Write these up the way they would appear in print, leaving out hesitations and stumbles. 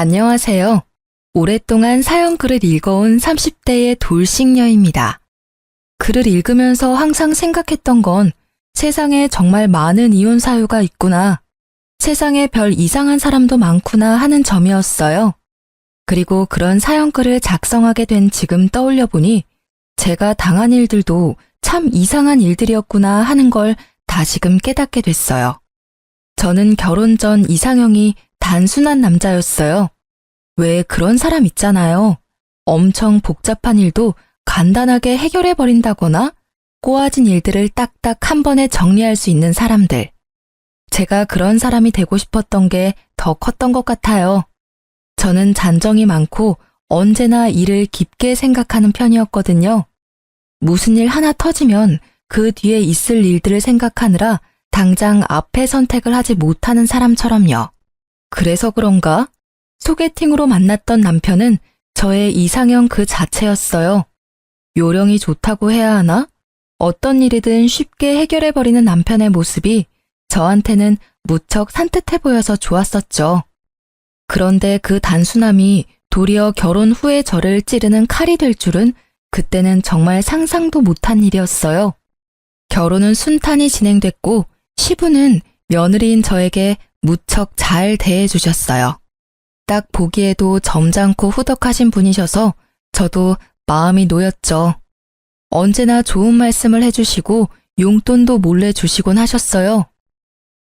안녕하세요. 오랫동안 사연글을 읽어온 30대의 돌싱녀입니다. 글을 읽으면서 항상 생각했던 건 세상에 정말 많은 이혼 사유가 있구나, 세상에 별 이상한 사람도 많구나 하는 점이었어요. 그리고 그런 사연글을 작성하게 된 지금 떠올려 보니 제가 당한 일들도 참 이상한 일들이었구나 하는 걸 다시금 깨닫게 됐어요. 저는 결혼 전 이상형이 단순한 남자였어요. 왜 그런 사람 있잖아요. 엄청 복잡한 일도 간단하게 해결해버린다거나 꼬아진 일들을 딱딱 한 번에 정리할 수 있는 사람들. 제가 그런 사람이 되고 싶었던 게 더 컸던 것 같아요. 저는 잔정이 많고 언제나 일을 깊게 생각하는 편이었거든요. 무슨 일 하나 터지면 그 뒤에 있을 일들을 생각하느라 당장 앞에 선택을 하지 못하는 사람처럼요. 그래서 그런가? 소개팅으로 만났던 남편은 저의 이상형 그 자체였어요. 요령이 좋다고 해야 하나? 어떤 일이든 쉽게 해결해버리는 남편의 모습이 저한테는 무척 산뜻해 보여서 좋았었죠. 그런데 그 단순함이 도리어 결혼 후에 저를 찌르는 칼이 될 줄은 그때는 정말 상상도 못한 일이었어요. 결혼은 순탄히 진행됐고 시부는 며느리인 저에게 무척 잘 대해주셨어요. 딱 보기에도 점잖고 후덕하신 분이셔서 저도 마음이 놓였죠. 언제나 좋은 말씀을 해주시고 용돈도 몰래 주시곤 하셨어요.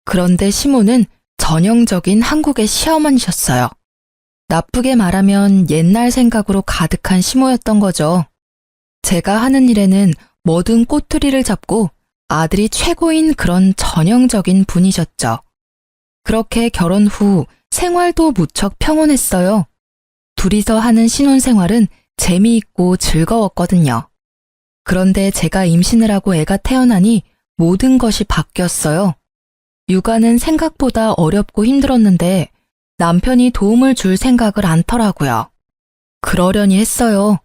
그런데 시모는 전형적인 한국의 시어머니셨어요. 나쁘게 말하면 옛날 생각으로 가득한 시모였던 거죠. 제가 하는 일에는 뭐든 꼬투리를 잡고 아들이 최고인 그런 전형적인 분이셨죠. 그렇게 결혼 후 생활도 무척 평온했어요. 둘이서 하는 신혼생활은 재미있고 즐거웠거든요. 그런데 제가 임신을 하고 애가 태어나니 모든 것이 바뀌었어요. 육아는 생각보다 어렵고 힘들었는데 남편이 도움을 줄 생각을 않더라고요. 그러려니 했어요.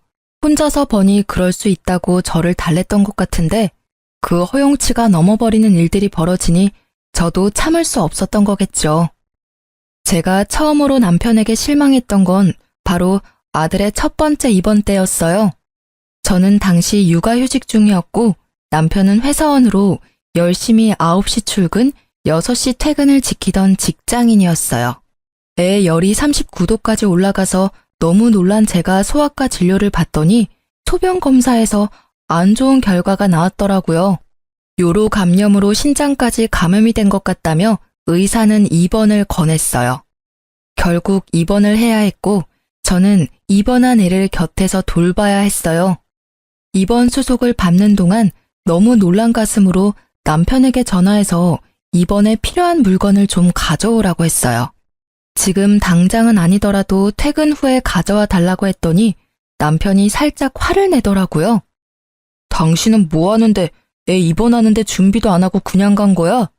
혼자서 버니 그럴 수 있다고 저를 달랬던 것 같은데 그 허용치가 넘어버리는 일들이 벌어지니 저도 참을 수 없었던 거겠죠. 제가 처음으로 남편에게 실망했던 건 바로 아들의 첫 번째 입원 때였어요. 저는 당시 육아휴직 중이었고 남편은 회사원으로 열심히 9시 출근, 6시 퇴근을 지키던 직장인이었어요. 애 열이 39도까지 올라가서 너무 놀란 제가 소아과 진료를 받더니 소변 검사에서 안 좋은 결과가 나왔더라고요. 요로 감염으로 신장까지 감염이 된 것 같다며 의사는 입원을 권했어요. 결국 입원을 해야 했고 저는 입원한 애를 곁에서 돌봐야 했어요. 입원 수속을 밟는 동안 너무 놀란 가슴으로 남편에게 전화해서 입원에 필요한 물건을 좀 가져오라고 했어요. 지금 당장은 아니더라도 퇴근 후에 가져와 달라고 했더니 남편이 살짝 화를 내더라고요. 당신은 뭐 하는데 애 입원하는데 준비도 안 하고 그냥 간 거야?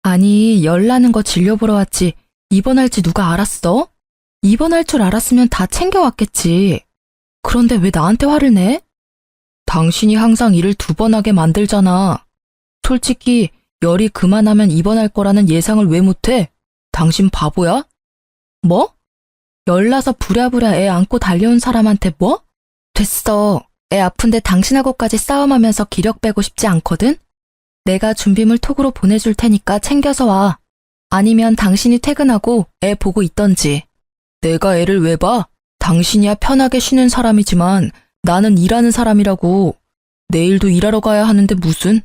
아니, 열 나는 거 진료 보러 왔지. 입원할지 누가 알았어? 입원할 줄 알았으면 다 챙겨왔겠지. 그런데 왜 나한테 화를 내? 당신이 항상 일을 2번 하게 만들잖아. 솔직히 열이 그만하면 입원할 거라는 예상을 왜 못해? 당신 바보야? 뭐? 열나서 부랴부랴 애 안고 달려온 사람한테 뭐? 됐어. 애 아픈데 당신하고까지 싸움하면서 기력 빼고 싶지 않거든? 내가 준비물 톡으로 보내줄 테니까 챙겨서 와. 아니면 당신이 퇴근하고 애 보고 있던지. 내가 애를 왜 봐? 당신이야 편하게 쉬는 사람이지만 나는 일하는 사람이라고. 내일도 일하러 가야 하는데 무슨?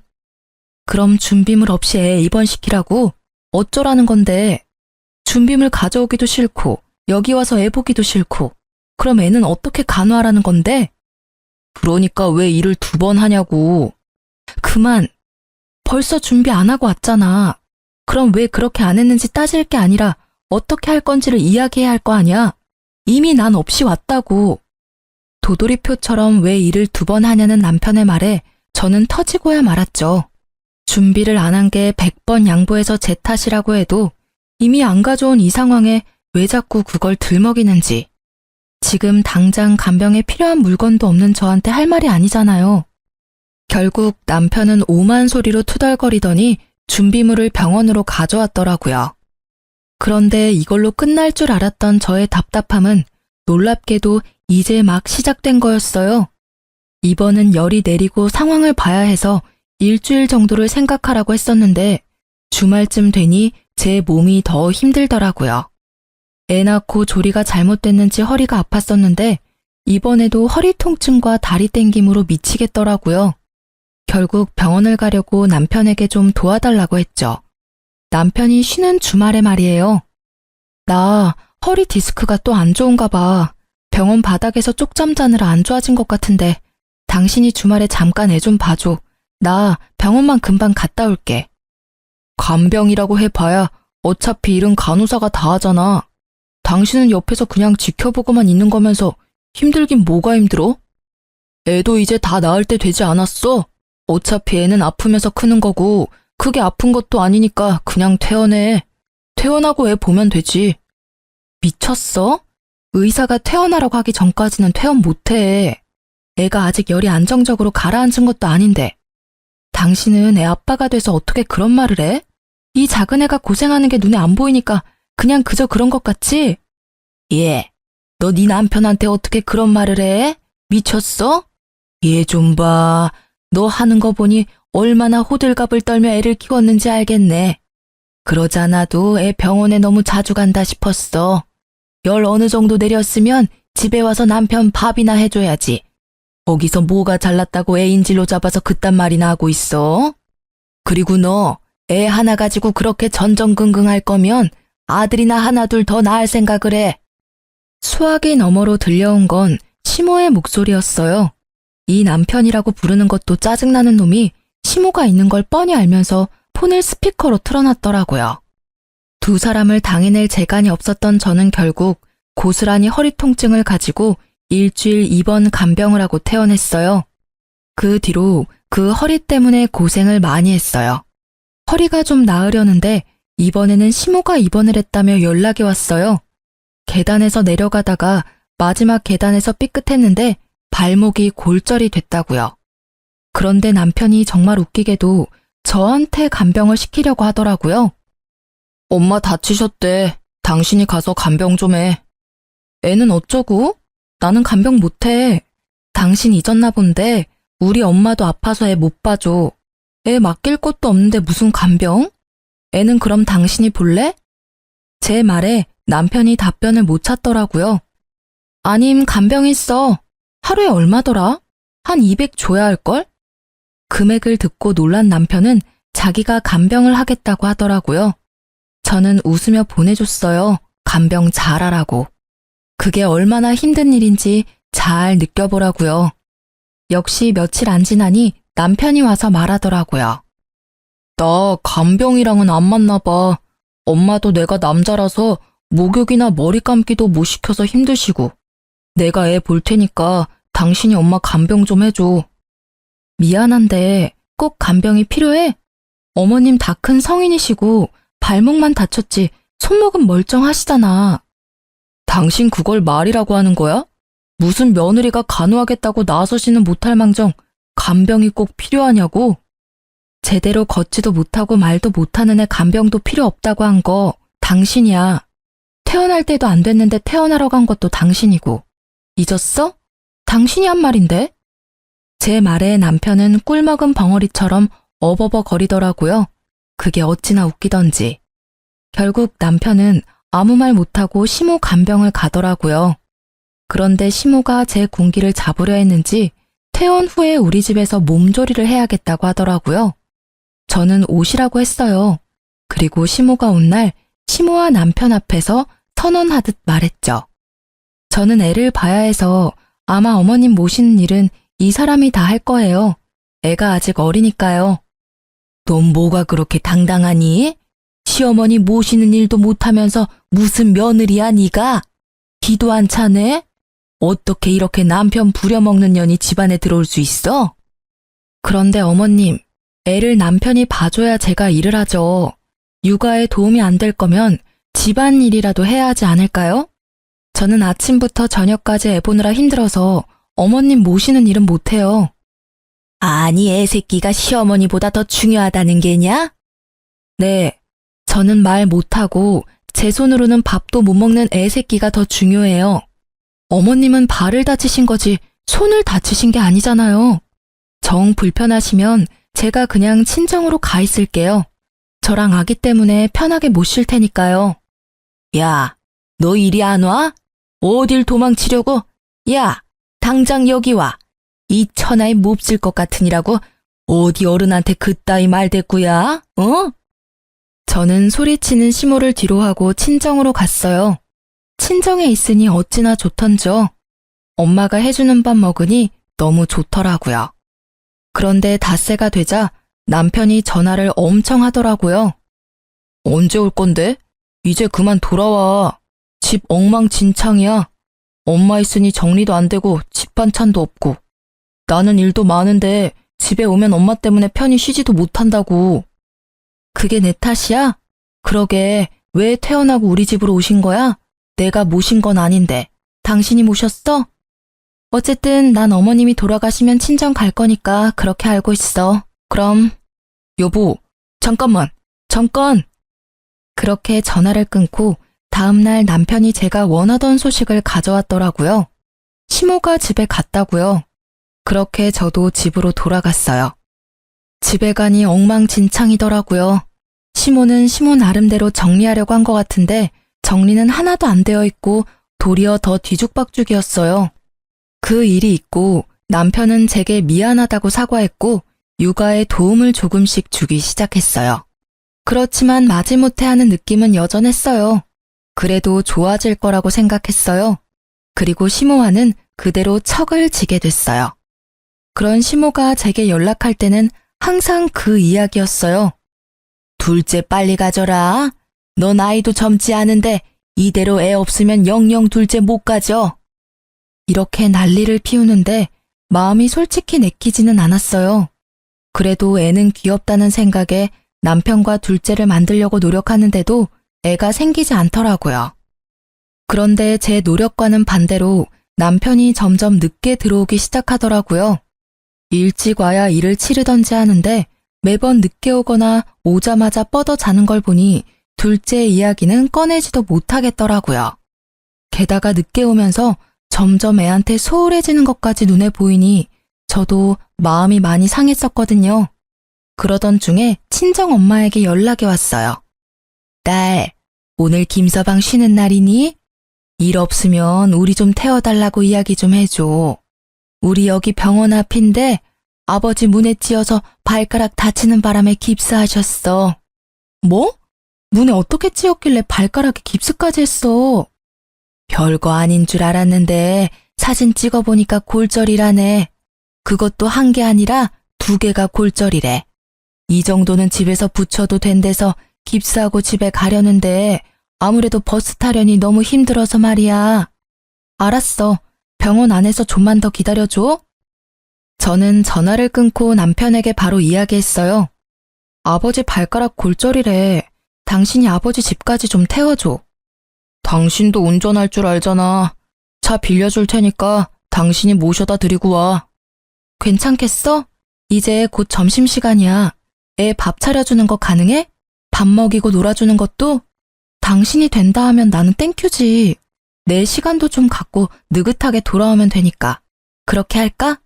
그럼 준비물 없이 애 입원시키라고? 어쩌라는 건데? 준비물 가져오기도 싫고 여기 와서 애 보기도 싫고 그럼 애는 어떻게 간호하라는 건데? 그러니까 왜 일을 2번 하냐고. 그만. 벌써 준비 안 하고 왔잖아. 그럼 왜 그렇게 안 했는지 따질 게 아니라 어떻게 할 건지를 이야기해야 할 거 아니야. 이미 난 없이 왔다고. 도돌이표처럼 왜 일을 2번 하냐는 남편의 말에 저는 터지고야 말았죠. 준비를 안 한 게 100번 양보해서 제 탓이라고 해도 이미 안 가져온 이 상황에 왜 자꾸 그걸 들먹이는지. 지금 당장 간병에 필요한 물건도 없는 저한테 할 말이 아니잖아요. 결국 남편은 오만 소리로 투덜거리더니 준비물을 병원으로 가져왔더라고요. 그런데 이걸로 끝날 줄 알았던 저의 답답함은 놀랍게도 이제 막 시작된 거였어요. 이번은 열이 내리고 상황을 봐야 해서 일주일 정도를 생각하라고 했었는데 주말쯤 되니 제 몸이 더 힘들더라고요. 애 낳고 조리가 잘못됐는지 허리가 아팠었는데 이번에도 허리 통증과 다리 땡김으로 미치겠더라고요. 결국 병원을 가려고 남편에게 좀 도와달라고 했죠. 남편이 쉬는 주말에 말이에요. 나 허리 디스크가 또 안 좋은가 봐. 병원 바닥에서 쪽잠 자느라 안 좋아진 것 같은데 당신이 주말에 잠깐 애 좀 봐줘. 나 병원만 금방 갔다 올게. 간병이라고 해봐야 어차피 일은 간호사가 다 하잖아. 당신은 옆에서 그냥 지켜보고만 있는 거면서 힘들긴 뭐가 힘들어? 애도 이제 다 나을 때 되지 않았어? 어차피 애는 아프면서 크는 거고 크게 아픈 것도 아니니까 그냥 퇴원해. 퇴원하고 애 보면 되지. 미쳤어? 의사가 퇴원하라고 하기 전까지는 퇴원 못해. 애가 아직 열이 안정적으로 가라앉은 것도 아닌데. 당신은 애 아빠가 돼서 어떻게 그런 말을 해? 이 작은 애가 고생하는 게 눈에 안 보이니까 그냥 그저 그런 것 같지? 예. 너 네 남편한테 어떻게 그런 말을 해? 미쳤어? 얘 좀 봐. 너 하는 거 보니 얼마나 호들갑을 떨며 애를 키웠는지 알겠네. 그러지 않아도 애 병원에 너무 자주 간다 싶었어. 열 어느 정도 내렸으면 집에 와서 남편 밥이나 해줘야지. 거기서 뭐가 잘났다고 애 인질로 잡아서 그딴 말이나 하고 있어? 그리고 너 애 하나 가지고 그렇게 전전긍긍할 거면 아들이나 하나 둘 더 낳을 생각을 해. 수화기 너머로 들려온 건 시모의 목소리였어요. 이 남편이라고 부르는 것도 짜증나는 놈이 시모가 있는 걸 뻔히 알면서 폰을 스피커로 틀어놨더라고요. 두 사람을 당해낼 재간이 없었던 저는 결국 고스란히 허리 통증을 가지고 일주일 입원 간병을 하고 퇴원했어요. 그 뒤로 그 허리 때문에 고생을 많이 했어요. 허리가 좀 나으려는데 이번에는 시모가 입원을 했다며 연락이 왔어요. 계단에서 내려가다가 마지막 계단에서 삐끗했는데 발목이 골절이 됐다고요. 그런데 남편이 정말 웃기게도 저한테 간병을 시키려고 하더라고요. 엄마 다치셨대. 당신이 가서 간병 좀 해. 애는 어쩌고? 나는 간병 못해. 당신 잊었나 본데 우리 엄마도 아파서 애 못 봐줘. 애 맡길 것도 없는데 무슨 간병? 애는 그럼 당신이 볼래? 제 말에 남편이 답변을 못 찾더라고요. 아님 간병 있어. 하루에 얼마더라? 한 200 줘야 할걸? 금액을 듣고 놀란 남편은 자기가 간병을 하겠다고 하더라고요. 저는 웃으며 보내줬어요. 간병 잘하라고. 그게 얼마나 힘든 일인지 잘 느껴보라고요. 역시 며칠 안 지나니 남편이 와서 말하더라고요. 나 간병이랑은 안 맞나 봐. 엄마도 내가 남자라서 목욕이나 머리 감기도 못 시켜서 힘드시고. 내가 애 볼 테니까 당신이 엄마 간병 좀 해줘. 미안한데 꼭 간병이 필요해? 어머님 다 큰 성인이시고 발목만 다쳤지 손목은 멀쩡하시잖아. 당신 그걸 말이라고 하는 거야? 무슨 며느리가 간호하겠다고 나서지는 못할 망정 간병이 꼭 필요하냐고? 제대로 걷지도 못하고 말도 못하는 애 간병도 필요 없다고 한 거 당신이야. 퇴원할 때도 안 됐는데 퇴원하러 간 것도 당신이고. 잊었어? 당신이 한 말인데? 제 말에 남편은 꿀먹은 벙어리처럼 어버버 거리더라고요. 그게 어찌나 웃기던지. 결국 남편은 아무 말 못하고 시모 간병을 가더라고요. 그런데 시모가 제 군기를 잡으려 했는지 퇴원 후에 우리 집에서 몸조리를 해야겠다고 하더라고요. 저는 오시라고 했어요. 그리고 시모가 온 날 시모와 남편 앞에서 선언하듯 말했죠. 저는 애를 봐야 해서 아마 어머님 모시는 일은 이 사람이 다 할 거예요. 애가 아직 어리니까요. 넌 뭐가 그렇게 당당하니? 시어머니 모시는 일도 못하면서 무슨 며느리야 네가? 기도 안 차네? 어떻게 이렇게 남편 부려먹는 년이 집안에 들어올 수 있어? 그런데 어머님, 애를 남편이 봐줘야 제가 일을 하죠. 육아에 도움이 안 될 거면 집안일이라도 해야 하지 않을까요? 저는 아침부터 저녁까지 애 보느라 힘들어서 어머님 모시는 일은 못해요. 아니, 애 새끼가 시어머니보다 더 중요하다는 게냐? 네, 저는 말 못하고 제 손으로는 밥도 못 먹는 애 새끼가 더 중요해요. 어머님은 발을 다치신 거지 손을 다치신 게 아니잖아요. 정 불편하시면 제가 그냥 친정으로 가 있을게요. 저랑 아기 때문에 편하게 못 쉴 테니까요. 야, 너 이리 안 와? 어딜 도망치려고? 야, 당장 여기 와. 이 천하에 몹쓸 것 같으니라고 어디 어른한테 그따위 말대꾸야? 어? 저는 소리치는 시모를 뒤로하고 친정으로 갔어요. 친정에 있으니 어찌나 좋던죠. 엄마가 해주는 밥 먹으니 너무 좋더라고요. 그런데 닷새가 되자 남편이 전화를 엄청 하더라고요. 언제 올 건데? 이제 그만 돌아와. 집 엉망진창이야. 엄마 있으니 정리도 안 되고 집 반찬도 없고. 나는 일도 많은데 집에 오면 엄마 때문에 편히 쉬지도 못한다고. 그게 내 탓이야? 그러게 왜 태어나고 우리 집으로 오신 거야? 내가 모신 건 아닌데. 당신이 모셨어? 어쨌든 난 어머님이 돌아가시면 친정 갈 거니까 그렇게 알고 있어. 그럼. 여보, 잠깐만. 잠깐. 그렇게 전화를 끊고 다음날 남편이 제가 원하던 소식을 가져왔더라고요. 시모가 집에 갔다고요. 그렇게 저도 집으로 돌아갔어요. 집에 가니 엉망진창이더라고요. 시모는 시모 나름대로 정리하려고 한 것 같은데 정리는 하나도 안 되어 있고 도리어 더 뒤죽박죽이었어요. 그 일이 있고 남편은 제게 미안하다고 사과했고 육아에 도움을 조금씩 주기 시작했어요. 그렇지만 마지못해 하는 느낌은 여전했어요. 그래도 좋아질 거라고 생각했어요. 그리고 시모와는 그대로 척을 지게 됐어요. 그런 시모가 제게 연락할 때는 항상 그 이야기였어요. 둘째 빨리 가져라. 너 나이도 젊지 않은데 이대로 애 없으면 영영 둘째 못 가져. 이렇게 난리를 피우는데 마음이 솔직히 내키지는 않았어요. 그래도 애는 귀엽다는 생각에 남편과 둘째를 만들려고 노력하는데도 애가 생기지 않더라고요. 그런데 제 노력과는 반대로 남편이 점점 늦게 들어오기 시작하더라고요. 일찍 와야 일을 치르던지 하는데 매번 늦게 오거나 오자마자 뻗어 자는 걸 보니 둘째 이야기는 꺼내지도 못하겠더라고요. 게다가 늦게 오면서 점점 애한테 소홀해지는 것까지 눈에 보이니 저도 마음이 많이 상했었거든요. 그러던 중에 친정 엄마에게 연락이 왔어요. 딸, 오늘 김서방 쉬는 날이니? 일 없으면 우리 좀 태워달라고 이야기 좀 해줘. 우리 여기 병원 앞인데 아버지 문에 찧어서 발가락 다치는 바람에 깁스하셨어. 뭐? 문에 어떻게 찧었길래 발가락에 깁스까지 했어? 별거 아닌 줄 알았는데 사진 찍어보니까 골절이라네. 그것도 한 개 아니라 2개가 골절이래. 이 정도는 집에서 붙여도 된대서 깁스하고 집에 가려는데 아무래도 버스 타려니 너무 힘들어서 말이야. 알았어. 병원 안에서 좀만 더 기다려줘. 저는 전화를 끊고 남편에게 바로 이야기했어요. 아버지 발가락 골절이래. 당신이 아버지 집까지 좀 태워줘. 당신도 운전할 줄 알잖아. 차 빌려줄 테니까 당신이 모셔다 드리고 와. 괜찮겠어? 이제 곧 점심시간이야. 애 밥 차려주는 거 가능해? 밥 먹이고 놀아주는 것도? 당신이 된다 하면 나는 땡큐지. 내 시간도 좀 갖고 느긋하게 돌아오면 되니까. 그렇게 할까?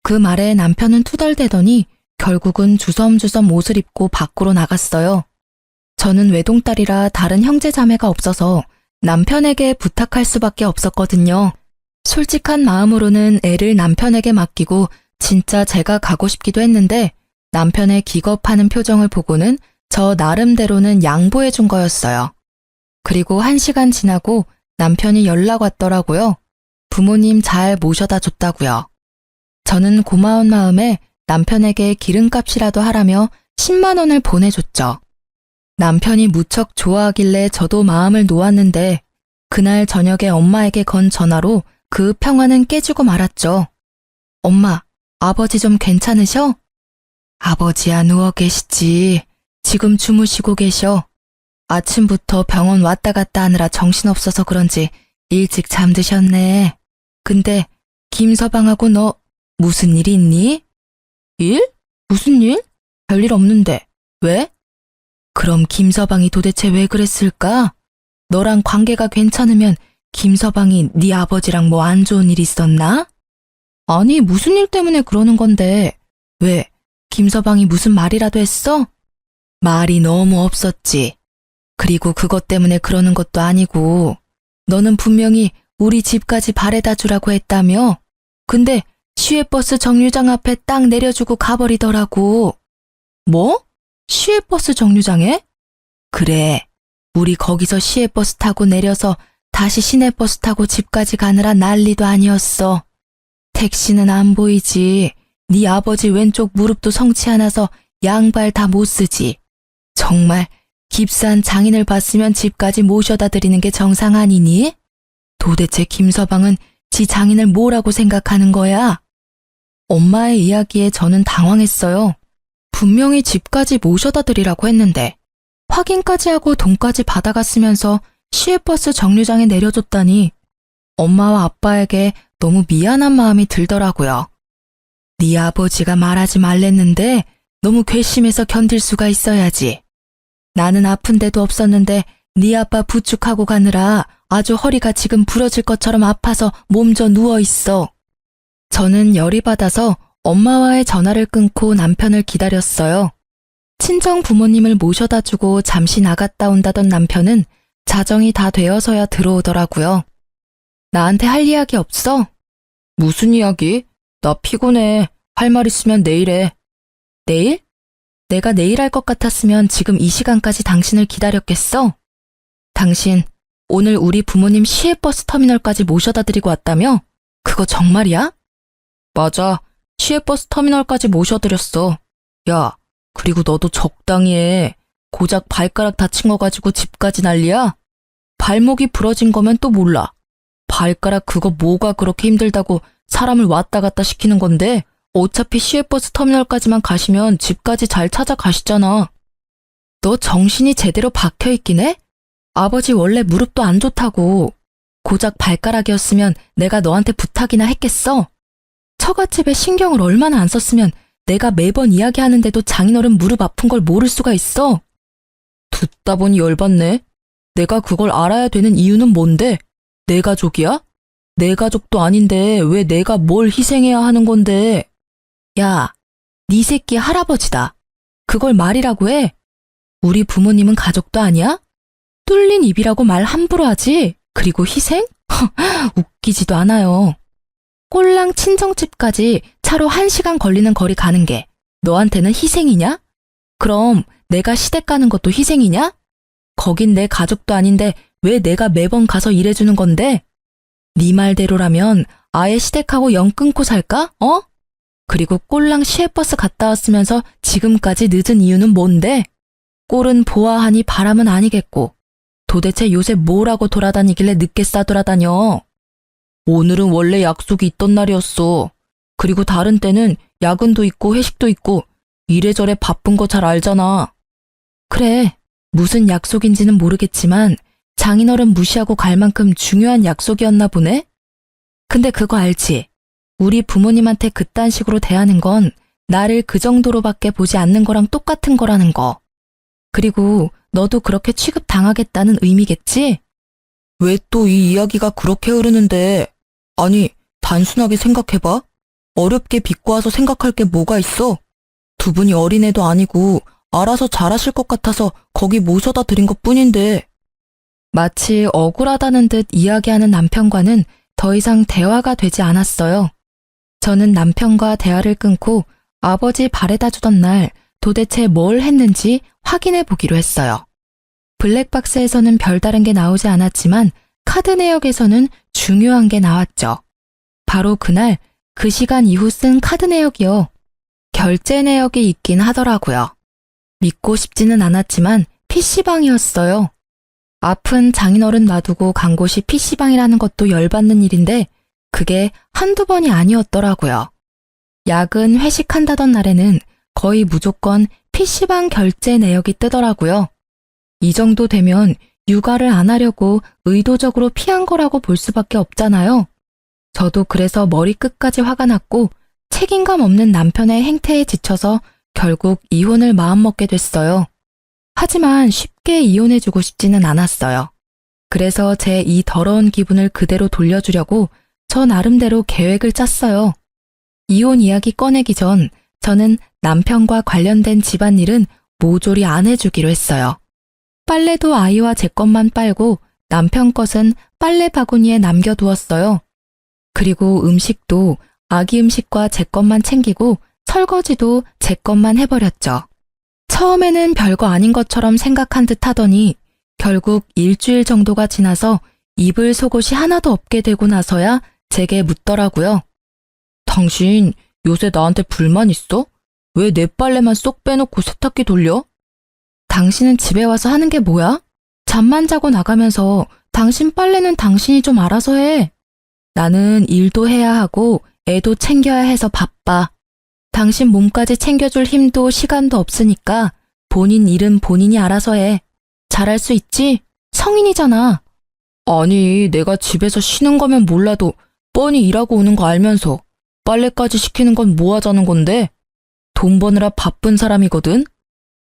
그 말에 남편은 투덜대더니 결국은 주섬주섬 옷을 입고 밖으로 나갔어요. 저는 외동딸이라 다른 형제자매가 없어서 남편에게 부탁할 수밖에 없었거든요. 솔직한 마음으로는 애를 남편에게 맡기고 진짜 제가 가고 싶기도 했는데 남편의 기겁하는 표정을 보고는 저 나름대로는 양보해 준 거였어요. 그리고 1시간 지나고 남편이 연락 왔더라고요. 부모님 잘 모셔다 줬다고요. 저는 고마운 마음에 남편에게 기름값이라도 하라며 10만 원을 보내줬죠. 남편이 무척 좋아하길래 저도 마음을 놓았는데 그날 저녁에 엄마에게 건 전화로 그 평화는 깨지고 말았죠. 엄마, 아버지 좀 괜찮으셔? 아버지야 누워 계시지. 지금 주무시고 계셔. 아침부터 병원 왔다 갔다 하느라 정신없어서 그런지 일찍 잠드셨네. 근데 김서방하고 너 무슨 일 있니? 일? 무슨 일? 별일 없는데. 왜? 그럼 김서방이 도대체 왜 그랬을까? 너랑 관계가 괜찮으면 김서방이 네 아버지랑 뭐 안 좋은 일 있었나? 아니, 무슨 일 때문에 그러는 건데. 왜? 김서방이 무슨 말이라도 했어? 말이 너무 없었지. 그리고 그것 때문에 그러는 것도 아니고, 너는 분명히 우리 집까지 바래다 주라고 했다며? 근데 시외버스 정류장 앞에 딱 내려주고 가버리더라고. 뭐? 시외버스 정류장에? 그래. 우리 거기서 시외버스 타고 내려서 다시 시내버스 타고 집까지 가느라 난리도 아니었어. 택시는 안 보이지. 네 아버지 왼쪽 무릎도 성치 않아서 양발 다 못 쓰지. 정말 깁스한 장인을 봤으면 집까지 모셔다 드리는 게 정상 아니니? 도대체 김서방은 지 장인을 뭐라고 생각하는 거야? 엄마의 이야기에 저는 당황했어요. 분명히 집까지 모셔다 드리라고 했는데 확인까지 하고 돈까지 받아갔으면서 시외버스 정류장에 내려줬다니 엄마와 아빠에게 너무 미안한 마음이 들더라고요. 네 아버지가 말하지 말랬는데 너무 괘씸해서 견딜 수가 있어야지. 나는 아픈 데도 없었는데 네 아빠 부축하고 가느라 아주 허리가 지금 부러질 것처럼 아파서 몸져 누워있어. 저는 열이 받아서 엄마와의 전화를 끊고 남편을 기다렸어요. 친정 부모님을 모셔다 주고 잠시 나갔다 온다던 남편은 자정이 다 되어서야 들어오더라고요. 나한테 할 이야기 없어? 무슨 이야기? 나 피곤해. 할 말 있으면 내일 해. 내일? 내가 내일 할 것 같았으면 지금 이 시간까지 당신을 기다렸겠어? 당신 오늘 우리 부모님 시외버스 터미널까지 모셔다 드리고 왔다며? 그거 정말이야? 맞아. 시외버스 터미널까지 모셔드렸어. 야, 그리고 너도 적당히 해. 고작 발가락 다친 거 가지고 집까지 난리야? 발목이 부러진 거면 또 몰라. 발가락 그거 뭐가 그렇게 힘들다고 사람을 왔다 갔다 시키는 건데 어차피 시외버스 터미널까지만 가시면 집까지 잘 찾아가시잖아. 너 정신이 제대로 박혀있긴 해? 아버지 원래 무릎도 안 좋다고. 고작 발가락이었으면 내가 너한테 부탁이나 했겠어? 처갓집에 신경을 얼마나 안 썼으면 내가 매번 이야기하는데도 장인어른 무릎 아픈 걸 모를 수가 있어? 듣다 보니 열받네. 내가 그걸 알아야 되는 이유는 뭔데? 내 가족이야? 내 가족도 아닌데 왜 내가 뭘 희생해야 하는 건데? 야, 네 새끼 할아버지다. 그걸 말이라고 해? 우리 부모님은 가족도 아니야? 뚫린 입이라고 말 함부로 하지? 그리고 희생? 웃기지도 않아요. 꼴랑 친정집까지 차로 1시간 걸리는 거리 가는 게 너한테는 희생이냐? 그럼 내가 시댁 가는 것도 희생이냐? 거긴 내 가족도 아닌데 왜 내가 매번 가서 일해주는 건데? 네 말대로라면 아예 시댁하고 연 끊고 살까? 어? 그리고 꼴랑 시외버스 갔다 왔으면서 지금까지 늦은 이유는 뭔데? 꼴은 보아하니 바람은 아니겠고 도대체 요새 뭐라고 돌아다니길래 늦게 싸돌아다녀? 오늘은 원래 약속이 있던 날이었어. 그리고 다른 때는 야근도 있고 회식도 있고 이래저래 바쁜 거 잘 알잖아. 그래, 무슨 약속인지는 모르겠지만 장인어른 무시하고 갈 만큼 중요한 약속이었나 보네? 근데 그거 알지? 우리 부모님한테 그딴 식으로 대하는 건 나를 그 정도로밖에 보지 않는 거랑 똑같은 거라는 거. 그리고 너도 그렇게 취급당하겠다는 의미겠지? 왜 또 이 이야기가 그렇게 흐르는데? 아니, 단순하게 생각해봐. 어렵게 비꼬아서 생각할 게 뭐가 있어? 두 분이 어린애도 아니고 알아서 잘하실 것 같아서 거기 모셔다 드린 것뿐인데. 마치 억울하다는 듯 이야기하는 남편과는 더 이상 대화가 되지 않았어요. 저는 남편과 대화를 끊고 아버지 바래다 주던 날 도대체 뭘 했는지 확인해 보기로 했어요. 블랙박스에서는 별다른 게 나오지 않았지만 카드 내역에서는 중요한 게 나왔죠. 바로 그날 그 시간 이후 쓴 카드 내역이요. 결제 내역이 있긴 하더라고요. 믿고 싶지는 않았지만 PC방이었어요. 아픈 장인어른 놔두고 간 곳이 PC방이라는 것도 열받는 일인데 그게 한두 번이 아니었더라고요. 야근 회식한다던 날에는 거의 무조건 PC방 결제 내역이 뜨더라고요. 이 정도 되면 육아를 안 하려고 의도적으로 피한 거라고 볼 수밖에 없잖아요. 저도 그래서 머리끝까지 화가 났고 책임감 없는 남편의 행태에 지쳐서 결국 이혼을 마음먹게 됐어요. 하지만 쉽게 이혼해주고 싶지는 않았어요. 그래서 제 이 더러운 기분을 그대로 돌려주려고 저 나름대로 계획을 짰어요. 이혼 이야기 꺼내기 전 저는 남편과 관련된 집안일은 모조리 안 해주기로 했어요. 빨래도 아이와 제 것만 빨고 남편 것은 빨래 바구니에 남겨두었어요. 그리고 음식도 아기 음식과 제 것만 챙기고 설거지도 제 것만 해버렸죠. 처음에는 별거 아닌 것처럼 생각한 듯 하더니 결국 일주일 정도가 지나서 입을 속옷이 하나도 없게 되고 나서야 제게 묻더라고요. 당신 요새 나한테 불만 있어? 왜 내 빨래만 쏙 빼놓고 세탁기 돌려? 당신은 집에 와서 하는 게 뭐야? 잠만 자고 나가면서 당신 빨래는 당신이 좀 알아서 해. 나는 일도 해야 하고 애도 챙겨야 해서 바빠. 당신 몸까지 챙겨줄 힘도 시간도 없으니까 본인 일은 본인이 알아서 해. 잘할 수 있지? 성인이잖아. 아니, 내가 집에서 쉬는 거면 몰라도 뻔히 일하고 오는 거 알면서 빨래까지 시키는 건 뭐 하자는 건데? 돈 버느라 바쁜 사람이거든?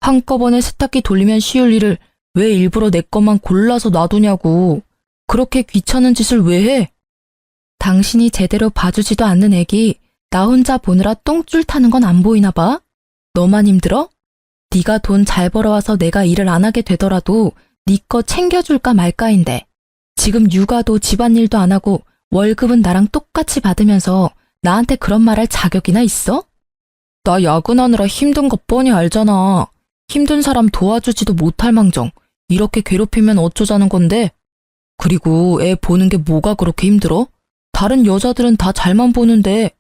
한꺼번에 세탁기 돌리면 쉬울 일을 왜 일부러 내 것만 골라서 놔두냐고. 그렇게 귀찮은 짓을 왜 해? 당신이 제대로 봐주지도 않는 애기 나 혼자 보느라 똥줄 타는 건 안 보이나 봐? 너만 힘들어? 네가 돈 잘 벌어와서 내가 일을 안 하게 되더라도 네 거 챙겨줄까 말까인데 지금 육아도 집안일도 안 하고 월급은 나랑 똑같이 받으면서 나한테 그런 말 할 자격이나 있어? 나 야근하느라 힘든 거 뻔히 알잖아. 힘든 사람 도와주지도 못할 망정 이렇게 괴롭히면 어쩌자는 건데? 그리고 애 보는 게 뭐가 그렇게 힘들어? 다른 여자들은 다 잘만 보는데.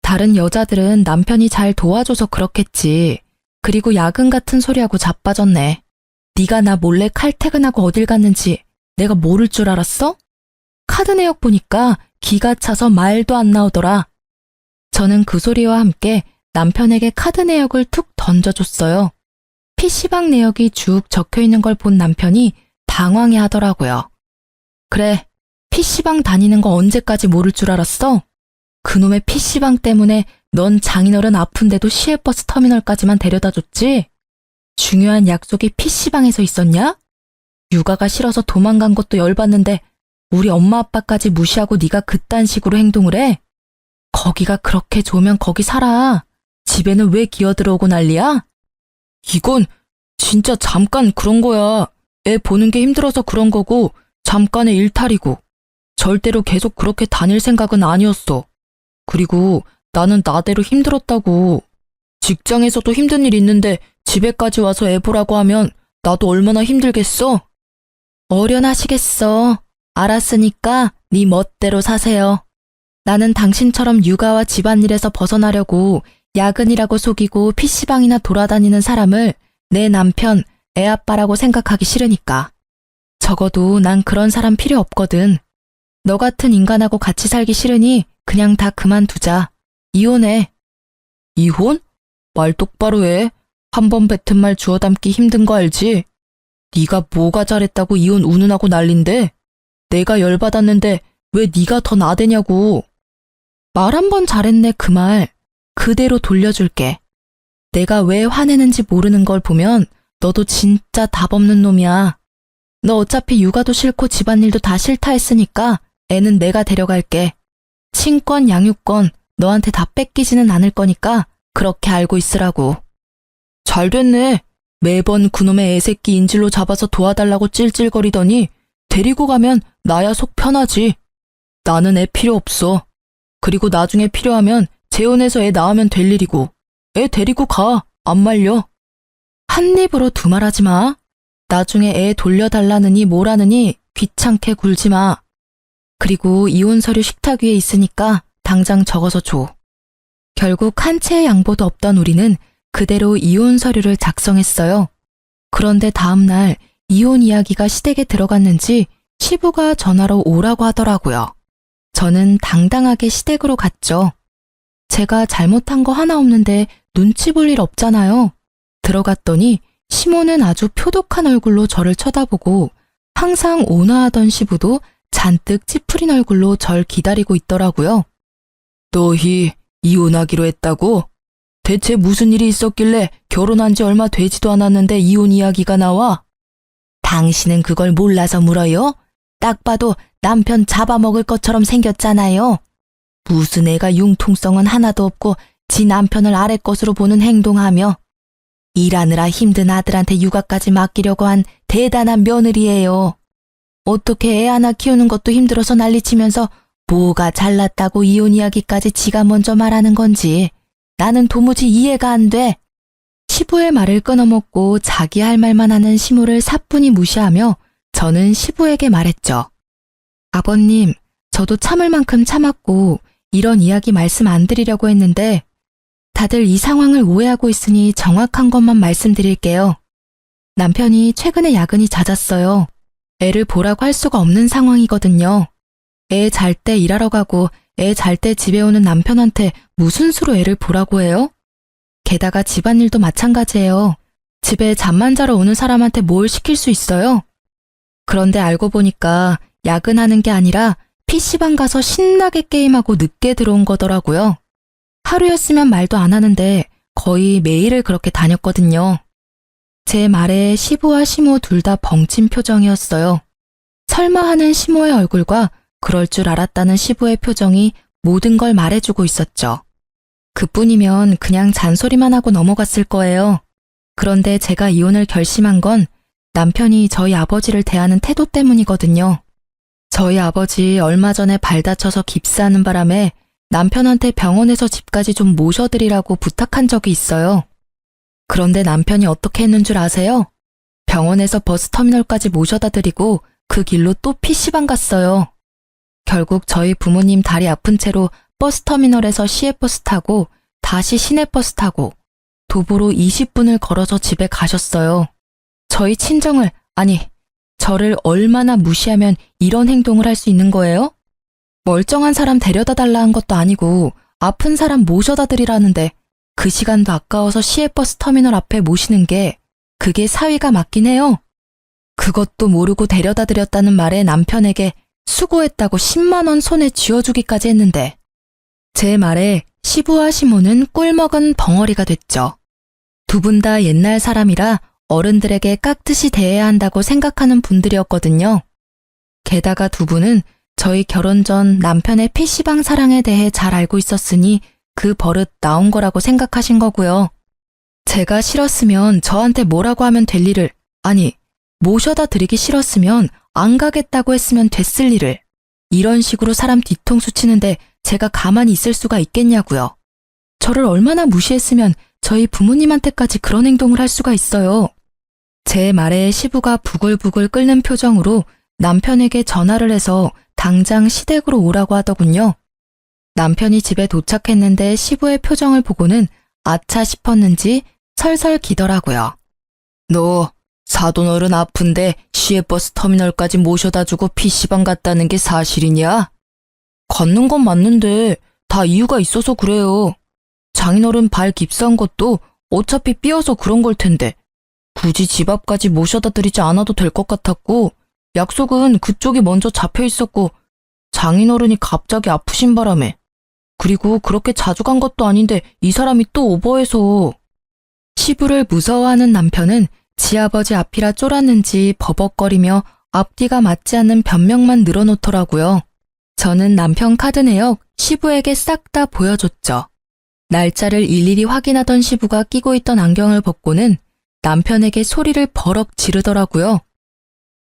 다른 여자들은 남편이 잘 도와줘서 그렇겠지. 그리고 야근 같은 소리하고 자빠졌네. 네가 나 몰래 칼퇴근하고 어딜 갔는지 내가 모를 줄 알았어? 카드 내역 보니까 기가 차서 말도 안 나오더라. 저는 그 소리와 함께 남편에게 카드 내역을 툭 던져줬어요. PC방 내역이 쭉 적혀있는 걸 본 남편이 당황해 하더라고요. 그래, PC방 다니는 거 언제까지 모를 줄 알았어? 그놈의 PC방 때문에 넌 장인어른 아픈데도 시외버스 터미널까지만 데려다 줬지? 중요한 약속이 PC방에서 있었냐? 육아가 싫어서 도망간 것도 열받는데 우리 엄마 아빠까지 무시하고 네가 그딴 식으로 행동을 해? 거기가 그렇게 좋으면 거기 살아. 집에는 왜 기어들어오고 난리야? 이건 진짜 잠깐 그런 거야. 애 보는 게 힘들어서 그런 거고 잠깐의 일탈이고 절대로 계속 그렇게 다닐 생각은 아니었어. 그리고 나는 나대로 힘들었다고. 직장에서도 힘든 일 있는데 집에까지 와서 애 보라고 하면 나도 얼마나 힘들겠어? 어련하시겠어. 알았으니까 네 멋대로 사세요. 나는 당신처럼 육아와 집안일에서 벗어나려고 야근이라고 속이고 PC방이나 돌아다니는 사람을 내 남편, 애아빠라고 생각하기 싫으니까. 적어도 난 그런 사람 필요 없거든. 너 같은 인간하고 같이 살기 싫으니 그냥 다 그만두자. 이혼해. 이혼? 말 똑바로 해. 한 번 뱉은 말 주워 담기 힘든 거 알지? 네가 뭐가 잘했다고 이혼 운운하고 난린데? 내가 열받았는데 왜 네가 더 나대냐고. 말 한 번 잘했네 그 말. 그대로 돌려줄게. 내가 왜 화내는지 모르는 걸 보면 너도 진짜 답 없는 놈이야. 너 어차피 육아도 싫고 집안일도 다 싫다 했으니까 애는 내가 데려갈게. 친권, 양육권 너한테 다 뺏기지는 않을 거니까 그렇게 알고 있으라고. 잘 됐네. 매번 그놈의 애새끼 인질로 잡아서 도와달라고 찔찔거리더니 데리고 가면 나야 속 편하지. 나는 애 필요 없어. 그리고 나중에 필요하면 재혼해서 애 낳으면 될 일이고. 애 데리고 가. 안 말려. 한 입으로 두말하지 마. 나중에 애 돌려달라느니 뭐라느니 귀찮게 굴지 마. 그리고 이혼 서류 식탁 위에 있으니까 당장 적어서 줘. 결국 한 채의 양보도 없던 우리는 그대로 이혼 서류를 작성했어요. 그런데 다음 날 이혼 이야기가 시댁에 들어갔는지 시부가 전화로 오라고 하더라고요. 저는 당당하게 시댁으로 갔죠. 제가 잘못한 거 하나 없는데 눈치 볼 일 없잖아요. 들어갔더니 시모는 아주 표독한 얼굴로 저를 쳐다보고 항상 온화하던 시부도 잔뜩 찌푸린 얼굴로 절 기다리고 있더라고요. 너희 이혼하기로 했다고? 대체 무슨 일이 있었길래 결혼한 지 얼마 되지도 않았는데 이혼 이야기가 나와? 당신은 그걸 몰라서 물어요? 딱 봐도 남편 잡아먹을 것처럼 생겼잖아요. 무슨 애가 융통성은 하나도 없고 지 남편을 아래 것으로 보는 행동하며 일하느라 힘든 아들한테 육아까지 맡기려고 한 대단한 며느리예요. 어떻게 애 하나 키우는 것도 힘들어서 난리치면서 뭐가 잘났다고 이혼 이야기까지 지가 먼저 말하는 건지 나는 도무지 이해가 안 돼. 시부의 말을 끊어먹고 자기 할 말만 하는 시모를 사뿐히 무시하며 저는 시부에게 말했죠. 아버님, 저도 참을 만큼 참았고 이런 이야기 말씀 안 드리려고 했는데 다들 이 상황을 오해하고 있으니 정확한 것만 말씀드릴게요. 남편이 최근에 야근이 잦았어요. 애를 보라고 할 수가 없는 상황이거든요. 애 잘 때 일하러 가고 애 잘 때 집에 오는 남편한테 무슨 수로 애를 보라고 해요? 게다가 집안일도 마찬가지예요. 집에 잠만 자러 오는 사람한테 뭘 시킬 수 있어요? 그런데 알고 보니까 야근하는 게 아니라 PC방 가서 신나게 게임하고 늦게 들어온 거더라고요. 하루였으면 말도 안 하는데 거의 매일을 그렇게 다녔거든요. 제 말에 시부와 시모 둘 다 벙친 표정이었어요. 설마 하는 시모의 얼굴과 그럴 줄 알았다는 시부의 표정이 모든 걸 말해주고 있었죠. 그뿐이면 그냥 잔소리만 하고 넘어갔을 거예요. 그런데 제가 이혼을 결심한 건 남편이 저희 아버지를 대하는 태도 때문이거든요. 저희 아버지 얼마 전에 발 다쳐서 깁스하는 바람에 남편한테 병원에서 집까지 좀 모셔드리라고 부탁한 적이 있어요. 그런데 남편이 어떻게 했는 줄 아세요? 병원에서 버스터미널까지 모셔다 드리고 그 길로 또 PC방 갔어요. 결국 저희 부모님 다리 아픈 채로 버스터미널에서 시외버스 타고 다시 시내버스 타고 도보로 20분을 걸어서 집에 가셨어요. 저희 친정을, 아니, 저를 얼마나 무시하면 이런 행동을 할 수 있는 거예요? 멀쩡한 사람 데려다 달라 한 것도 아니고 아픈 사람 모셔다 드리라는데 그 시간도 아까워서 시외버스 터미널 앞에 모시는 게 그게 사위가 맞긴 해요. 그것도 모르고 데려다 드렸다는 말에 남편에게 수고했다고 10만 원 손에 쥐어주기까지 했는데 제 말에 시부와 시모는 꿀먹은 벙어리가 됐죠. 두 분 다 옛날 사람이라 어른들에게 깍듯이 대해야 한다고 생각하는 분들이었거든요. 게다가 두 분은 저희 결혼 전 남편의 PC방 사랑에 대해 잘 알고 있었으니 그 버릇 나온 거라고 생각하신 거고요. 제가 싫었으면 저한테 뭐라고 하면 될 일을, 아니, 모셔다 드리기 싫었으면 안 가겠다고 했으면 됐을 일을 이런 식으로 사람 뒤통수 치는데 제가 가만히 있을 수가 있겠냐고요. 저를 얼마나 무시했으면 저희 부모님한테까지 그런 행동을 할 수가 있어요. 제 말에 시부가 부글부글 끓는 표정으로 남편에게 전화를 해서 당장 시댁으로 오라고 하더군요. 남편이 집에 도착했는데 시부의 표정을 보고는 아차 싶었는지 설설 기더라고요. 너 사돈어른 아픈데 시외버스 터미널까지 모셔다주고 PC방 갔다는 게 사실이냐? 걷는 건 맞는데 다 이유가 있어서 그래요. 장인어른 발 깁스한 것도 어차피 삐어서 그런 걸 텐데 굳이 집 앞까지 모셔다 드리지 않아도 될 것 같았고 약속은 그쪽이 먼저 잡혀 있었고 장인어른이 갑자기 아프신 바람에 그리고 그렇게 자주 간 것도 아닌데 이 사람이 또 오버해서 시부를 무서워하는 남편은 지아버지 앞이라 쫄았는지 버벅거리며 앞뒤가 맞지 않는 변명만 늘어놓더라고요. 저는 남편 카드 내역 시부에게 싹 다 보여줬죠. 날짜를 일일이 확인하던 시부가 끼고 있던 안경을 벗고는 남편에게 소리를 버럭 지르더라고요.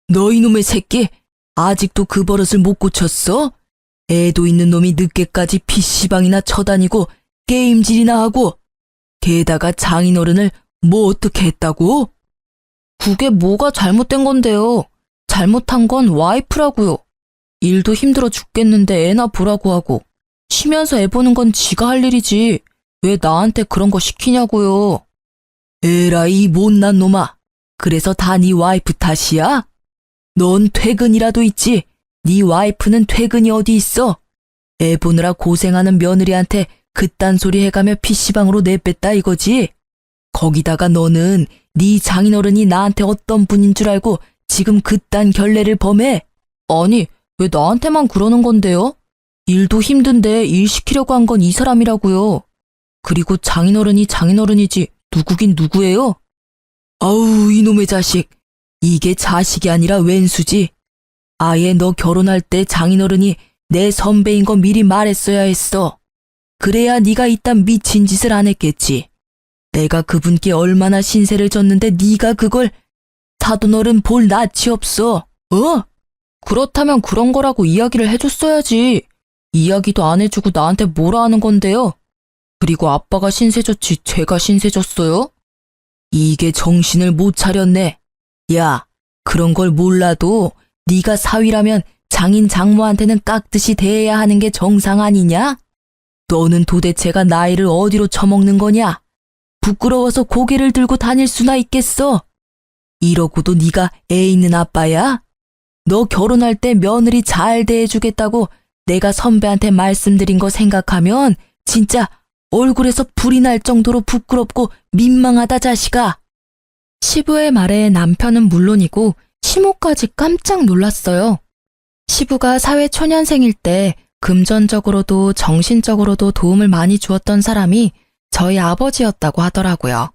너 이놈의 새끼, 아직도 그 버릇을 못 고쳤어? 애도 있는 놈이 늦게까지 PC방이나 쳐다니고 게임질이나 하고 게다가 장인어른을 뭐 어떻게 했다고? 그게 뭐가 잘못된 건데요. 잘못한 건 와이프라고요. 일도 힘들어 죽겠는데 애나 보라고 하고 쉬면서 애 보는 건 지가 할 일이지 왜 나한테 그런 거 시키냐고요. 에라이 못난 놈아. 그래서 다 네 와이프 탓이야? 넌 퇴근이라도 있지. 네 와이프는 퇴근이 어디 있어? 애 보느라 고생하는 며느리한테 그딴 소리 해가며 PC방으로 내뺐다 이거지? 거기다가 너는 네 장인어른이 나한테 어떤 분인 줄 알고 지금 그딴 결례를 범해? 아니, 왜 나한테만 그러는 건데요? 일도 힘든데 일 시키려고 한 건 이 사람이라고요. 그리고 장인어른이 장인어른이지 누구긴 누구예요? 아우, 이놈의 자식. 이게 자식이 아니라 왼수지. 아예 너 결혼할 때 장인어른이 내 선배인 거 미리 말했어야 했어. 그래야 네가 이딴 미친 짓을 안 했겠지. 내가 그분께 얼마나 신세를 졌는데 네가 그걸 사돈어른 볼 낯이 없어. 그렇다면 그런 거라고 이야기를 해줬어야지. 이야기도 안 해주고 나한테 뭐라 하는 건데요. 그리고 아빠가 신세졌지 제가 신세졌어요? 이게 정신을 못 차렸네. 야, 그런 걸 몰라도 네가 사위라면 장인 장모한테는 깍듯이 대해야 하는 게 정상 아니냐? 너는 도대체가 나이를 어디로 처먹는 거냐? 부끄러워서 고개를 들고 다닐 수나 있겠어? 이러고도 네가 애 있는 아빠야? 너 결혼할 때 며느리 잘 대해주겠다고 내가 선배한테 말씀드린 거 생각하면 진짜 얼굴에서 불이 날 정도로 부끄럽고 민망하다 자식아. 시부의 말에 남편은 물론이고 시모까지 깜짝 놀랐어요. 시부가 사회 초년생일 때 금전적으로도 정신적으로도 도움을 많이 주었던 사람이 저희 아버지였다고 하더라고요.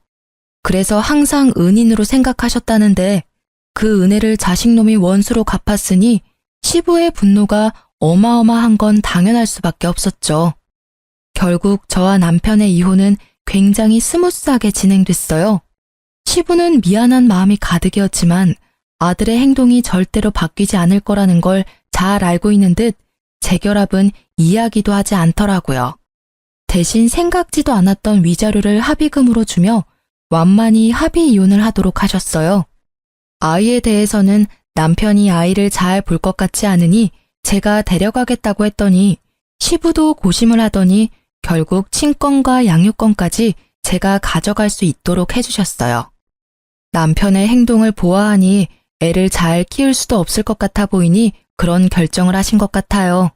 그래서 항상 은인으로 생각하셨다는데 그 은혜를 자식놈이 원수로 갚았으니 시부의 분노가 어마어마한 건 당연할 수밖에 없었죠. 결국 저와 남편의 이혼은 굉장히 스무스하게 진행됐어요. 시부는 미안한 마음이 가득이었지만 아들의 행동이 절대로 바뀌지 않을 거라는 걸 잘 알고 있는 듯 재결합은 이야기도 하지 않더라고요. 대신 생각지도 않았던 위자료를 합의금으로 주며 완만히 합의 이혼을 하도록 하셨어요. 아이에 대해서는 남편이 아이를 잘 볼 것 같지 않으니 제가 데려가겠다고 했더니 시부도 고심을 하더니 결국 친권과 양육권까지 제가 가져갈 수 있도록 해주셨어요. 남편의 행동을 보아하니 애를 잘 키울 수도 없을 것 같아 보이니 그런 결정을 하신 것 같아요.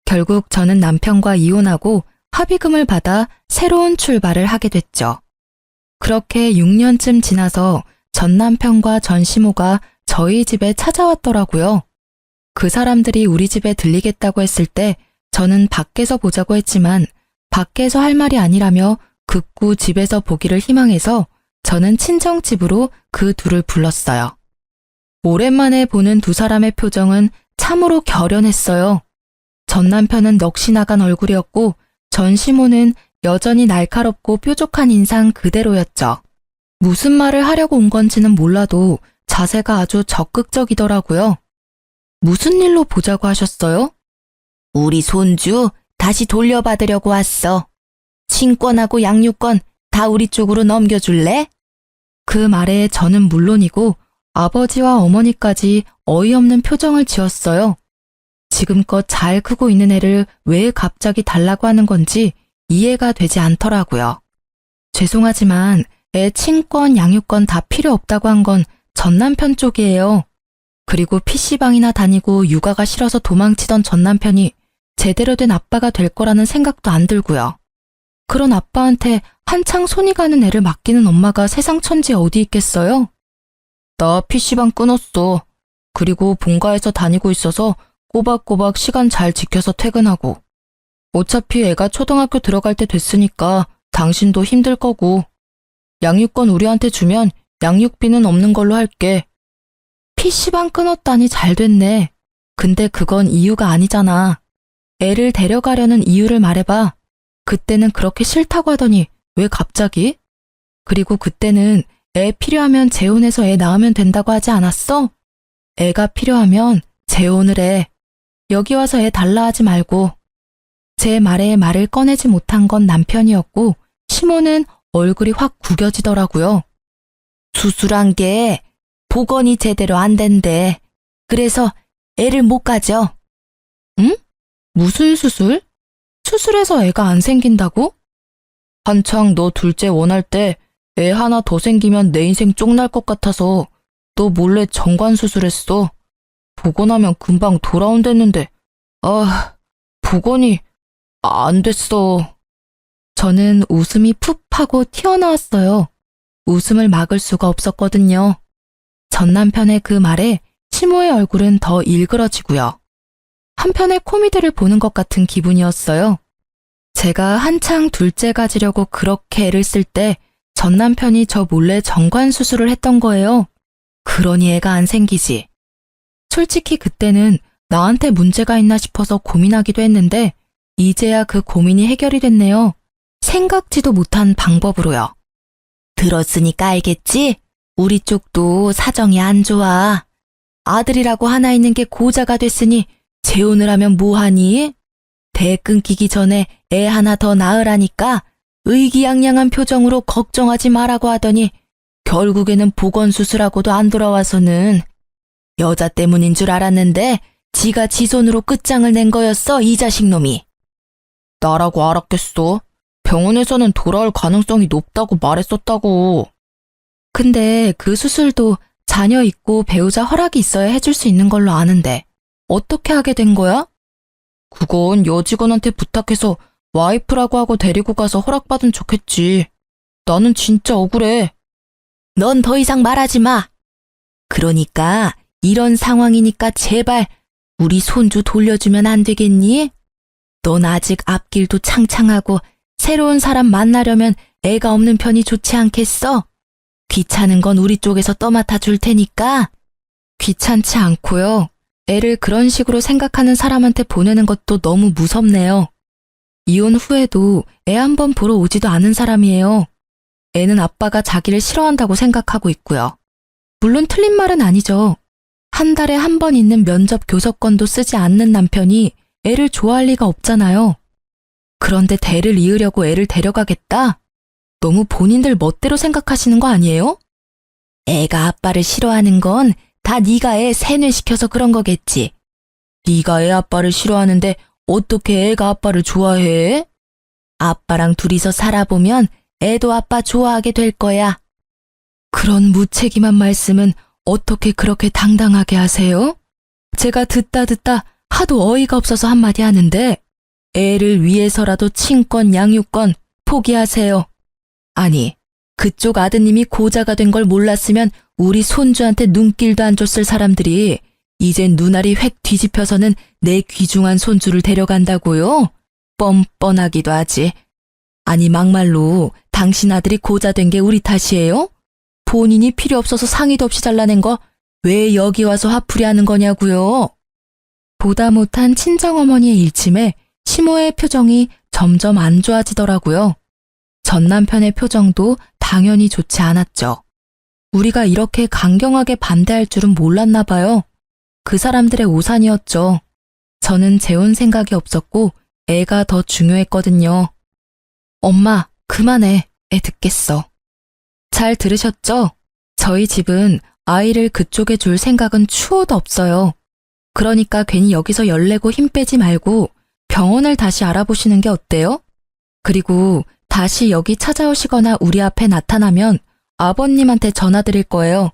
결국 저는 남편과 이혼하고 합의금을 받아 새로운 출발을 하게 됐죠. 그렇게 6년쯤 지나서 전 남편과 전 시모가 저희 집에 찾아왔더라고요. 그 사람들이 우리 집에 들리겠다고 했을 때 저는 밖에서 보자고 했지만 밖에서 할 말이 아니라며 극구 집에서 보기를 희망해서 저는 친정집으로 그 둘을 불렀어요. 오랜만에 보는 두 사람의 표정은 참으로 결연했어요. 전 남편은 넋이 나간 얼굴이었고 전 시모는 여전히 날카롭고 뾰족한 인상 그대로였죠. 무슨 말을 하려고 온 건지는 몰라도 자세가 아주 적극적이더라고요. 무슨 일로 보자고 하셨어요? 우리 손주 다시 돌려받으려고 왔어. 친권하고 양육권 다 우리 쪽으로 넘겨줄래? 그 말에 저는 물론이고 아버지와 어머니까지 어이없는 표정을 지었어요. 지금껏 잘 크고 있는 애를 왜 갑자기 달라고 하는 건지 이해가 되지 않더라고요. 죄송하지만 애 친권, 양육권 다 필요 없다고 한 건 전 남편 쪽이에요. 그리고 PC방이나 다니고 육아가 싫어서 도망치던 전 남편이 제대로 된 아빠가 될 거라는 생각도 안 들고요. 그런 아빠한테 한창 손이 가는 애를 맡기는 엄마가 세상 천지에 어디 있겠어요? 나 PC방 끊었어. 그리고 본가에서 다니고 있어서 꼬박꼬박 시간 잘 지켜서 퇴근하고. 어차피 애가 초등학교 들어갈 때 됐으니까 당신도 힘들 거고. 양육권 우리한테 주면 양육비는 없는 걸로 할게. PC방 끊었다니 잘 됐네. 근데 그건 이유가 아니잖아. 애를 데려가려는 이유를 말해봐. 그때는 그렇게 싫다고 하더니 왜 갑자기? 그리고 그때는 애 필요하면 재혼해서 애 낳으면 된다고 하지 않았어? 애가 필요하면 재혼을 해. 여기 와서 애 달라 하지 말고. 제 말에 말을 꺼내지 못한 건 남편이었고 시모는 얼굴이 확 구겨지더라고요. 수술한 게 복원이 제대로 안 된대. 그래서 애를 못 가져. 응? 무슨 수술? 수술해서 애가 안 생긴다고? 한창 너 둘째 원할 때 애 하나 더 생기면 내 인생 쪽날 것 같아서 너 몰래 정관 수술했어. 복원하면 금방 돌아온댔는데 복원이 안 됐어. 저는 웃음이 푹 하고 튀어나왔어요. 웃음을 막을 수가 없었거든요. 전 남편의 그 말에 시모의 얼굴은 더 일그러지고요. 한편의 코미디를 보는 것 같은 기분이었어요. 제가 한창 둘째 가지려고 그렇게 애를 쓸 때 전 남편이 저 몰래 정관 수술을 했던 거예요. 그러니 애가 안 생기지. 솔직히 그때는 나한테 문제가 있나 싶어서 고민하기도 했는데 이제야 그 고민이 해결이 됐네요. 생각지도 못한 방법으로요. 들었으니까 알겠지? 우리 쪽도 사정이 안 좋아. 아들이라고 하나 있는 게 고자가 됐으니 재혼을 하면 뭐하니? 대 끊기기 전에 애 하나 더 낳으라니까 의기양양한 표정으로 걱정하지 말라고 하더니 결국에는 보건수술하고도 안 돌아와서는 여자 때문인 줄 알았는데 지가 지 손으로 끝장을 낸 거였어, 이 자식 놈이. 나라고 알았겠어. 병원에서는 돌아올 가능성이 높다고 말했었다고. 근데 그 수술도 자녀 있고 배우자 허락이 있어야 해줄 수 있는 걸로 아는데 어떻게 하게 된 거야? 그건 여직원한테 부탁해서 와이프라고 하고 데리고 가서 허락받은 척했지. 나는 진짜 억울해. 넌 더 이상 말하지 마. 그러니까 이런 상황이니까 제발 우리 손주 돌려주면 안 되겠니? 넌 아직 앞길도 창창하고 새로운 사람 만나려면 애가 없는 편이 좋지 않겠어? 귀찮은 건 우리 쪽에서 떠맡아 줄 테니까. 귀찮지 않고요. 애를 그런 식으로 생각하는 사람한테 보내는 것도 너무 무섭네요. 이혼 후에도 애 한 번 보러 오지도 않은 사람이에요. 애는 아빠가 자기를 싫어한다고 생각하고 있고요. 물론 틀린 말은 아니죠. 한 달에 한 번 있는 면접 교섭권도 쓰지 않는 남편이 애를 좋아할 리가 없잖아요. 그런데 대를 이으려고 애를 데려가겠다? 너무 본인들 멋대로 생각하시는 거 아니에요? 애가 아빠를 싫어하는 건 다 네가 애 세뇌시켜서 그런 거겠지. 네가 애 아빠를 싫어하는데 어떻게 애가 아빠를 좋아해? 아빠랑 둘이서 살아보면 애도 아빠 좋아하게 될 거야. 그런 무책임한 말씀은 어떻게 그렇게 당당하게 하세요? 제가 듣다 하도 어이가 없어서 한마디 하는데 애를 위해서라도 친권, 양육권 포기하세요. 아니, 그쪽 아드님이 고자가 된 걸 몰랐으면 우리 손주한테 눈길도 안 줬을 사람들이 이젠 눈알이 획 뒤집혀서는 내 귀중한 손주를 데려간다고요? 뻔뻔하기도 하지. 아니 막말로 당신 아들이 고자 된 게 우리 탓이에요? 본인이 필요 없어서 상의도 없이 잘라낸 거 왜 여기 와서 화풀이 하는 거냐고요? 보다 못한 친정어머니의 일침에 시모의 표정이 점점 안 좋아지더라고요. 전 남편의 표정도 당연히 좋지 않았죠. 우리가 이렇게 강경하게 반대할 줄은 몰랐나 봐요. 그 사람들의 오산이었죠. 저는 재혼 생각이 없었고 애가 더 중요했거든요. 엄마, 그만해. 애 듣겠어. 잘 들으셨죠? 저희 집은 아이를 그쪽에 줄 생각은 추호도 없어요. 그러니까 괜히 여기서 열내고 힘 빼지 말고 병원을 다시 알아보시는 게 어때요? 그리고 다시 여기 찾아오시거나 우리 앞에 나타나면 아버님한테 전화드릴 거예요.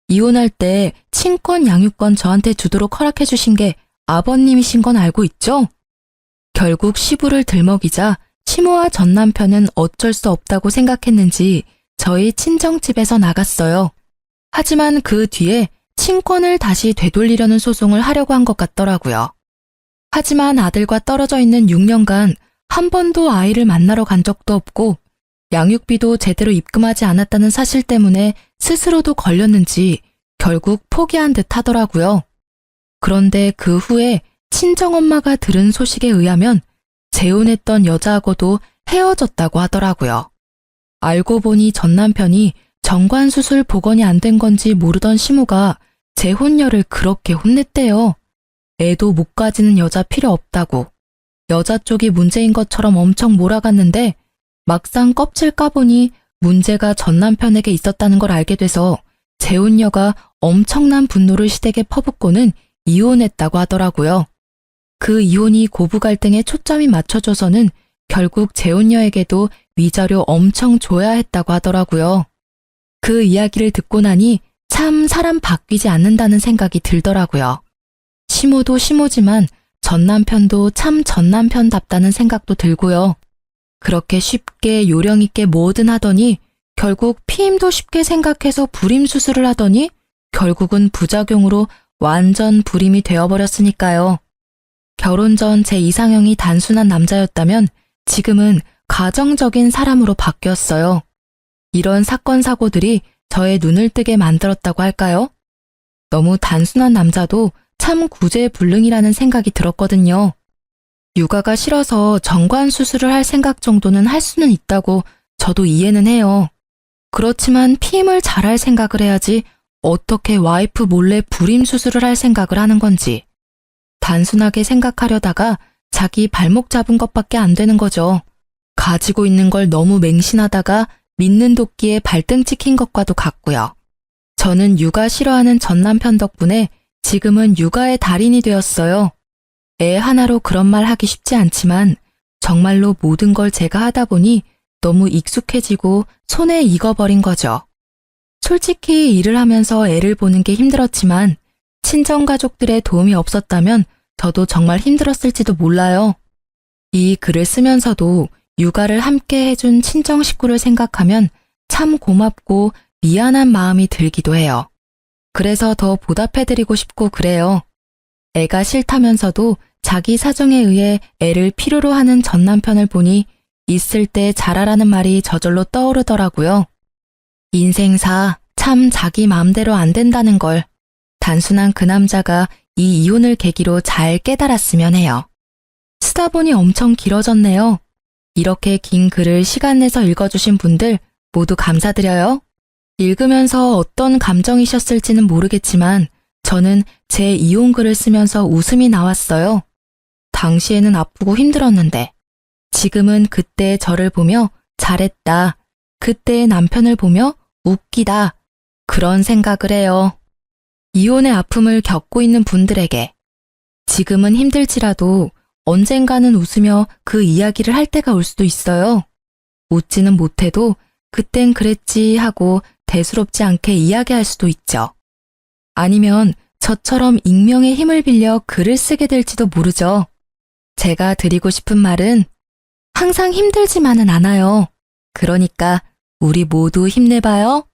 이혼할 때 친권 양육권 저한테 주도록 허락해 주신 게 아버님이신 건 알고 있죠? 결국 시부를 들먹이자 시모와 전 남편은 어쩔 수 없다고 생각했는지 저희 친정집에서 나갔어요. 하지만 그 뒤에 친권을 다시 되돌리려는 소송을 하려고 한 것 같더라고요. 하지만 아들과 떨어져 있는 6년간 한 번도 아이를 만나러 간 적도 없고 양육비도 제대로 입금하지 않았다는 사실 때문에 스스로도 걸렸는지 결국 포기한 듯 하더라고요. 그런데 그 후에 친정엄마가 들은 소식에 의하면 재혼했던 여자하고도 헤어졌다고 하더라고요. 알고 보니 전 남편이 정관수술 복원이 안 된 건지 모르던 시모가 재혼녀를 그렇게 혼냈대요. 애도 못 가지는 여자 필요 없다고. 여자 쪽이 문제인 것처럼 엄청 몰아갔는데 막상 껍질 까보니 문제가 전 남편에게 있었다는 걸 알게 돼서 재혼녀가 엄청난 분노를 시댁에 퍼붓고는 이혼했다고 하더라고요. 그 이혼이 고부 갈등에 초점이 맞춰져서는 결국 재혼녀에게도 위자료 엄청 줘야 했다고 하더라고요. 그 이야기를 듣고 나니 참 사람 바뀌지 않는다는 생각이 들더라고요. 시모도 시모지만 전 남편도 참 전 남편답다는 생각도 들고요. 그렇게 쉽게 요령 있게 뭐든 하더니 결국 피임도 쉽게 생각해서 불임 수술을 하더니 결국은 부작용으로 완전 불임이 되어버렸으니까요. 결혼 전 제 이상형이 단순한 남자였다면 지금은 가정적인 사람으로 바뀌었어요. 이런 사건 사고들이 저의 눈을 뜨게 만들었다고 할까요? 너무 단순한 남자도 참 구제불능이라는 생각이 들었거든요. 육아가 싫어서 정관 수술을 할 생각 정도는 할 수는 있다고 저도 이해는 해요. 그렇지만 피임을 잘할 생각을 해야지 어떻게 와이프 몰래 불임 수술을 할 생각을 하는 건지. 단순하게 생각하려다가 자기 발목 잡은 것밖에 안 되는 거죠. 가지고 있는 걸 너무 맹신하다가 믿는 도끼에 발등 찍힌 것과도 같고요. 저는 육아 싫어하는 전 남편 덕분에 지금은 육아의 달인이 되었어요. 애 하나로 그런 말 하기 쉽지 않지만 정말로 모든 걸 제가 하다 보니 너무 익숙해지고 손에 익어버린 거죠. 솔직히 일을 하면서 애를 보는 게 힘들었지만 친정가족들의 도움이 없었다면 저도 정말 힘들었을지도 몰라요. 이 글을 쓰면서도 육아를 함께 해준 친정 식구를 생각하면 참 고맙고 미안한 마음이 들기도 해요. 그래서 더 보답해드리고 싶고 그래요. 애가 싫다면서도 자기 사정에 의해 애를 필요로 하는 전 남편을 보니 있을 때 잘하라는 말이 저절로 떠오르더라고요. 인생사 참 자기 마음대로 안 된다는 걸 단순한 그 남자가 이 이혼을 계기로 잘 깨달았으면 해요. 쓰다 보니 엄청 길어졌네요. 이렇게 긴 글을 시간 내서 읽어주신 분들 모두 감사드려요. 읽으면서 어떤 감정이셨을지는 모르겠지만 저는 제 이혼 글을 쓰면서 웃음이 나왔어요. 당시에는 아프고 힘들었는데 지금은 그때 저를 보며 잘했다. 그때의 남편을 보며 웃기다. 그런 생각을 해요. 이혼의 아픔을 겪고 있는 분들에게 지금은 힘들지라도 언젠가는 웃으며 그 이야기를 할 때가 올 수도 있어요. 웃지는 못해도 그땐 그랬지 하고 대수롭지 않게 이야기할 수도 있죠. 아니면 저처럼 익명의 힘을 빌려 글을 쓰게 될지도 모르죠. 제가 드리고 싶은 말은 항상 힘들지만은 않아요. 그러니까 우리 모두 힘내봐요.